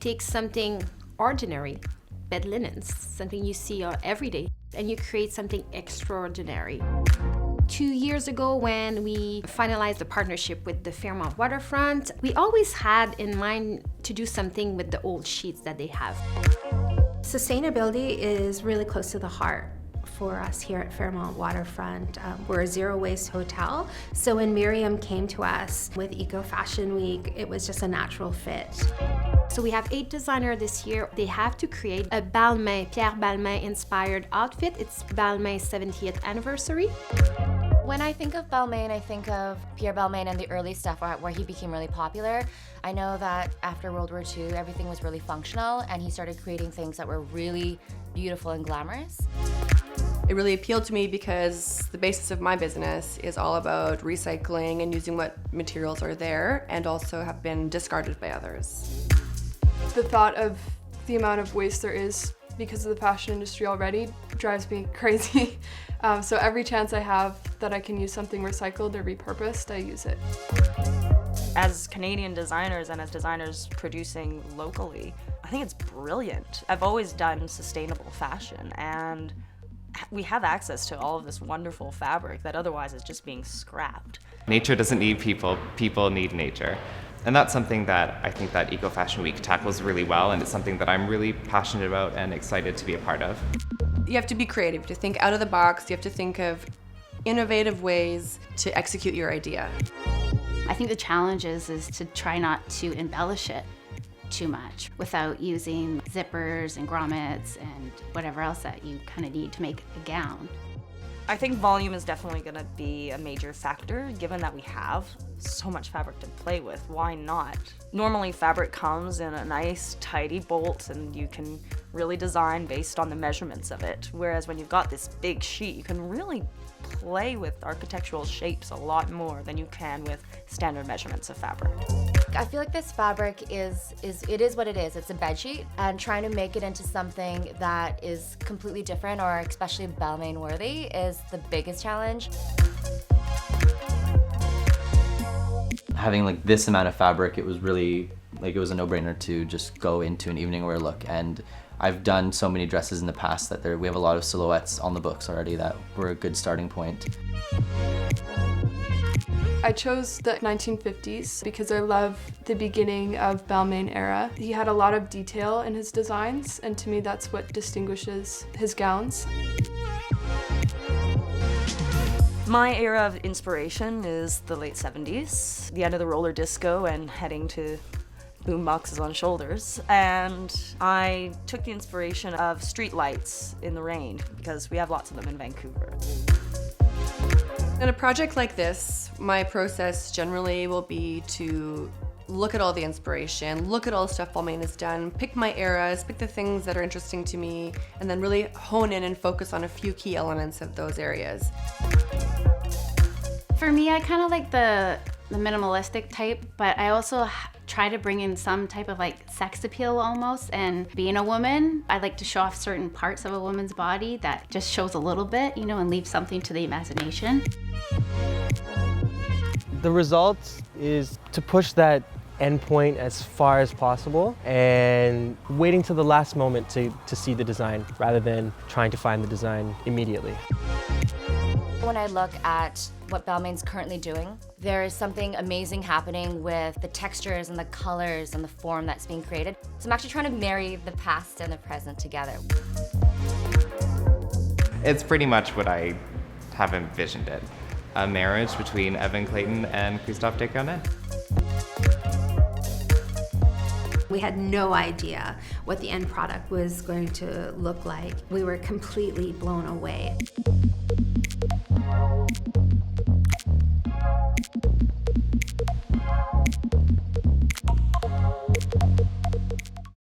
take something ordinary, bed linens, something you see every day, and you create something extraordinary. 2 years ago, when we finalized the partnership with the Fairmont Waterfront, we always had in mind to do something with the old sheets that they have. Sustainability is really close to the heart for us here at Fairmont Waterfront. We're a zero-waste hotel, so when Miriam came to us with Eco Fashion Week, it was just a natural fit. So we have 8 designers this year. They have to create a Balmain, Pierre Balmain inspired outfit. It's Balmain's 70th anniversary. When I think of Balmain, I think of Pierre Balmain and the early stuff where he became really popular. I know that after World War II, everything was really functional, and he started creating things that were really beautiful and glamorous. It really appealed to me because the basis of my business is all about recycling and using what materials are there and also have been discarded by others. The thought of the amount of waste there is because of the fashion industry already drives me crazy. So every chance I have that I can use something recycled or repurposed, I use it. As Canadian designers and as designers producing locally, I think it's brilliant. I've always done sustainable fashion, and we have access to all of this wonderful fabric that otherwise is just being scrapped. Nature doesn't need people, people need nature. And that's something that I think that Eco Fashion Week tackles really well, and it's something that I'm really passionate about and excited to be a part of. You have to be creative, to think out of the box, you have to think of innovative ways to execute your idea. I think the challenge is to try not to embellish it too much without using zippers and grommets and whatever else that you kind of need to make a gown. I think volume is definitely going to be a major factor, given that we have so much fabric to play with. Why not? Normally fabric comes in a nice, tidy bolt, and you can really design based on the measurements of it. Whereas when you've got this big sheet, you can really play with architectural shapes a lot more than you can with standard measurements of fabric. I feel like this fabric is what it is. It's a bedsheet, and trying to make it into something that is completely different or especially Balmain worthy is the biggest challenge. Having like this amount of fabric, it was really like it was a no-brainer to just go into an evening wear look. And I've done so many dresses in the past that we have a lot of silhouettes on the books already that were a good starting point. I chose the 1950s because I love the beginning of Balmain era. He had a lot of detail in his designs, and to me that's what distinguishes his gowns. My era of inspiration is the late 70s, the end of the roller disco and heading to boom boxes on shoulders. And I took the inspiration of street lights in the rain because we have lots of them in Vancouver. In a project like this, my process generally will be to look at all the inspiration, look at all the stuff Balmain has done, pick my eras, pick the things that are interesting to me, and then really hone in and focus on a few key elements of those areas. For me, I kind of like the minimalistic type, but I also try to bring in some type of like sex appeal almost. And being a woman, I like to show off certain parts of a woman's body that just shows a little bit, you know, and leave something to the imagination. The result is to push that endpoint as far as possible and waiting till the last moment to see the design rather than trying to find the design immediately. When I look at what Balmain's currently doing, there is something amazing happening with the textures and the colors and the form that's being created. So I'm actually trying to marry the past and the present together. It's pretty much what I have envisioned it. A marriage between Evan Clayton and Christophe Descarnet. We had no idea what the end product was going to look like. We were completely blown away.